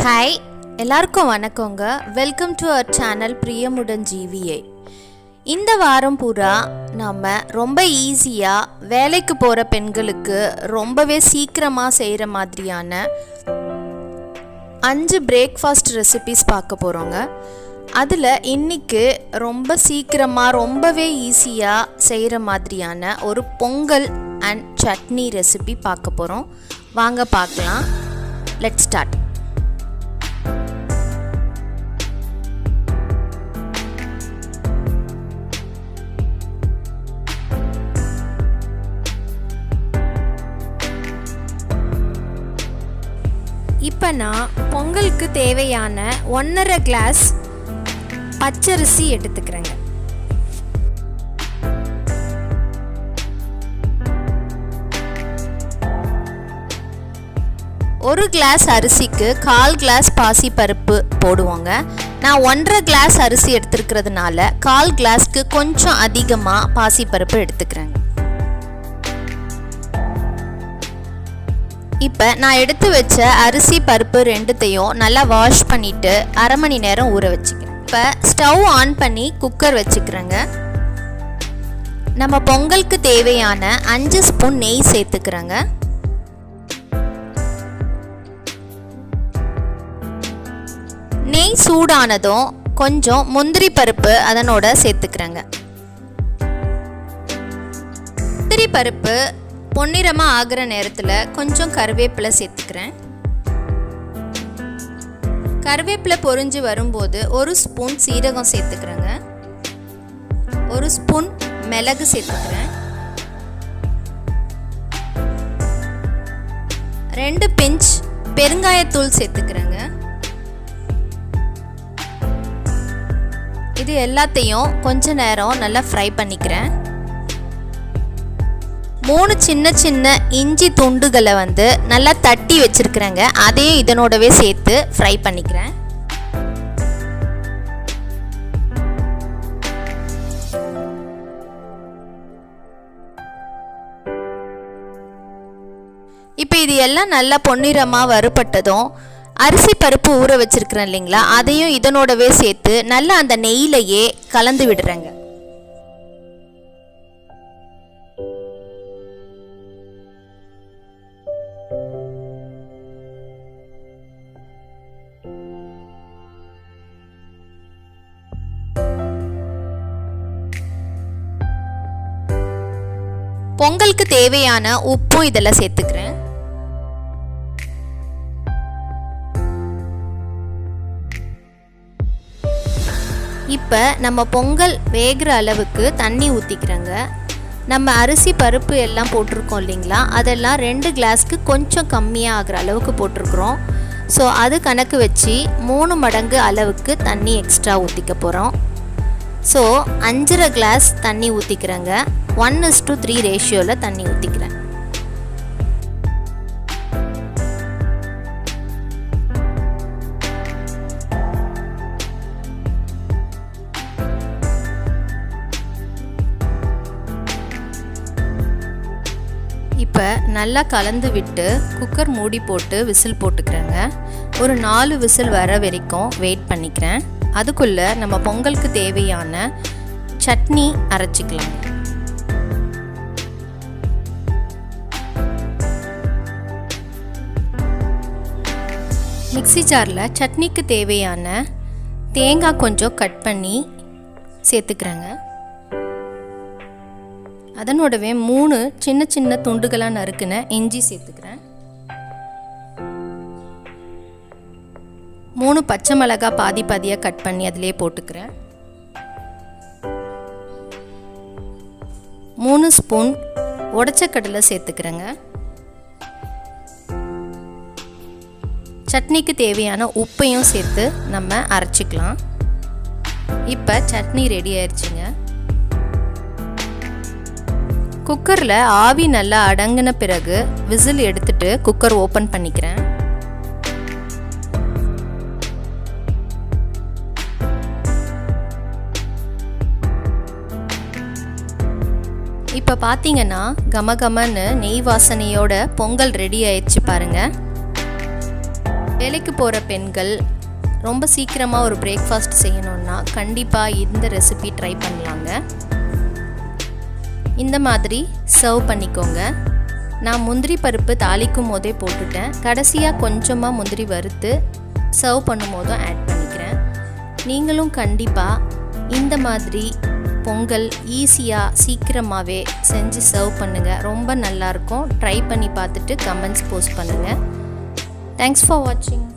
Hi, எல்லாருக்கும் வணக்கங்க. Welcome to our channel பிரியமுடன் ஜிவிஐ. இந்த வாரம் பூரா நம்ம ரொம்ப ஈஸியாக வேலைக்கு போகிற பெண்களுக்கு ரொம்பவே சீக்கிரமாக செய்கிற மாதிரியான 5 பிரேக்ஃபாஸ்ட் ரெசிபிஸ் பார்க்க போகிறோங்க. அதில் இன்றைக்கி ரொம்ப சீக்கிரமாக ரொம்பவே ஈஸியாக செய்கிற மாதிரியான ஒரு பொங்கல் அண்ட் சட்னி ரெசிபி பார்க்க போகிறோம். வாங்க பார்க்கலாம். Let's start. இப்போ நான் பொங்கலுக்கு தேவையான 1.5 கிளாஸ் பச்சரிசி எடுத்துக்கிறேங்க. ஒரு கிளாஸ் அரிசிக்கு 1/4 கிளாஸ் பாசி பருப்பு போடுவோங்க. நான் 1.5 கிளாஸ் அரிசி எடுத்துருக்கிறதுனால 1/4 கிளாஸ்க்கு கொஞ்சம் அதிகமாக பாசி பருப்பு எடுத்துக்கிறேங்க. இப்போ நான் எடுத்து வச்ச அரிசி பருப்பு ரெண்டுத்தையும் நல்லா வாஷ் பண்ணிவிட்டு 1/2 மணி நேரம் ஊற வச்சுக்கிறேன். இப்போ ஸ்டவ் ஆன் பண்ணி குக்கர் வச்சுக்கிறேங்க. நம்ம பொங்கலுக்கு தேவையான 5 ஸ்பூன் நெய் சேர்த்துக்கிறேங்க. நெய் சூடானதும் கொஞ்சம் முந்திரி பருப்பு அதனோட சேர்த்துக்கிறேங்க. முந்திரி பருப்பு பொன்னிறமாக ஆகிற நேரத்தில் கொஞ்சம் கருவேப்பிலை சேர்த்துக்கிறேன். கருவேப்பிலை பொரிஞ்சு வரும்போது 1 ஸ்பூன் சீரகம் சேர்த்துக்கிறேங்க. 1 ஸ்பூன் மிளகு சேர்த்துக்கிறேன். 2 பிஞ்ச் பெருங்காயத்தூள் சேர்த்துக்கிறேங்க. இது எல்லாத்தையும் கொஞ்ச நேரம் நல்லா ஃப்ரை பண்ணிக்கிறேன். 3 சின்ன சின்ன இஞ்சி துண்டுகளை நல்லா தட்டி வச்சிருக்கிறேங்க. அதையும் இதனோடவே சேர்த்து ஃப்ரை பண்ணிக்கிறேன். இப்போ இது எல்லாம் நல்லா பொன்னிறமாக வறுபட்டதும் அரிசி பருப்பு ஊற வச்சிருக்கிறேன் இல்லைங்களா, அதையும் இதனோடவே சேர்த்து நல்லா அந்த நெய்யிலையே கலந்து விடுறேங்க. பொங்கலுக்கு தேவையான உப்பும் இதெல்லாம் சேர்த்துக்கிறேன். இப்போ நம்ம பொங்கல் வேகிற அளவுக்கு தண்ணி ஊற்றிக்கிறேங்க. நம்ம அரிசி பருப்பு எல்லாம் போட்டிருக்கோம் இல்லைங்களா, அதெல்லாம் 2 கிளாஸ்க்கு கொஞ்சம் கம்மியாக ஆகிற அளவுக்கு போட்டிருக்கிறோம். ஸோ அது கணக்கு வச்சு 3 மடங்கு அளவுக்கு தண்ணி எக்ஸ்ட்ரா ஊற்றிக்க போகிறோம். ஸோ 5.5 கிளாஸ் தண்ணி ஊற்றிக்கிறேங்க. 1:3 ரேஷியோவில் தண்ணி ஊற்றிக்கிறேன். இப்போ நல்லா கலந்து விட்டு குக்கர் மூடி போட்டு விசில் போட்டுக்கிறேங்க. ஒரு 4 விசில் வர வரைக்கும் வெயிட் பண்ணிக்கிறேன். அதுக்குள்ளே நம்ம பொங்கலுக்கு தேவையான சட்னி அரைச்சிக்கலாம். மிக்ஸி ஜாரில் சட்னிக்கு தேவையான தேங்காய் கொஞ்சம் கட் பண்ணி சேர்த்துக்கிறேங்க. அதனோடவே 3 சின்ன சின்ன துண்டுகளாக நறுக்கின இஞ்சி சேர்த்துக்கிறேன். 3 பச்சை மிளகாய் பாதி பாதியாக கட் பண்ணி அதிலே போட்டுக்கிறேன். 3 ஸ்பூன் உடைச்ச கடலை சேர்த்துக்கிறேங்க. சட்னிக்கு தேவையான உப்பையும் சேர்த்து நம்ம அரைச்சிக்கலாம். இப்போ சட்னி ரெடி ஆயிடுச்சுங்க. குக்கரில் ஆவி நல்லா அடங்கின பிறகு விசில் எடுத்துட்டு குக்கர் ஓப்பன் பண்ணிக்கிறேன். இப்போ பார்த்தீங்கன்னா கமகமன்னு நெய் வாசனையோட பொங்கல் ரெடி ஆயிடுச்சு பாருங்கள். வேலைக்கு போகிற பெண்கள் ரொம்ப சீக்கிரமாக ஒரு பிரேக்ஃபாஸ்ட் செய்யணுன்னா கண்டிப்பாக இந்த ரெசிபி ட்ரை பண்ணலாங்க. இந்த மாதிரி சர்வ் பண்ணிக்கோங்க. நான் முந்திரி பருப்பு தாளிக்கும் போதே போட்டுட்டேன். கடைசியாக கொஞ்சமாக முந்திரி வறுத்து சர்வ் பண்ணும் போதும் ஆட் பண்ணிக்கிறேன். நீங்களும் கண்டிப்பாக இந்த மாதிரி பொங்கல் ஈஸியாக சீக்கிரமாகவே செஞ்சு சர்வ் பண்ணுங்கள். ரொம்ப நல்லாயிருக்கும். ட்ரை பண்ணி பார்த்துட்டு கமெண்ட்ஸ் போஸ்ட் பண்ணுங்கள். தேங்க்ஸ் ஃபார் வாட்சிங்.